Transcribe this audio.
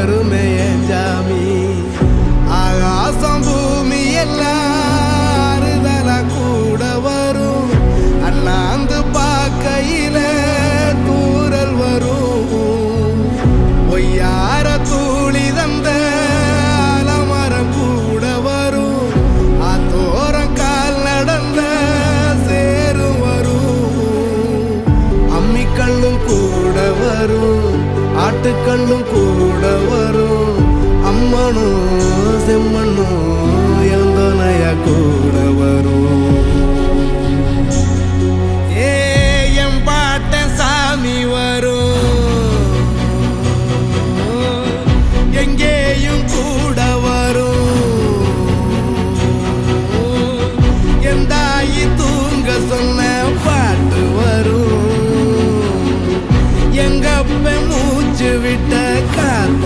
வருமே என் ஜாமி. ஆகாசம் பூமி எல்லாருதல கூட வரும். அண்ணாந்து பார்க்கையில தூரல் வரும். பொய்யார தூளி தந்த அலமரம் கூட வரும். ஆத்தோரம் கால் நடந்த சேரும் வரும். அம்மிக்கல்லும் கூட வரும், ஆட்டுக்கல்லும் கூட வரும். அம்மனும் செம்மண்ணும் எந்தனைய கூட வரும்.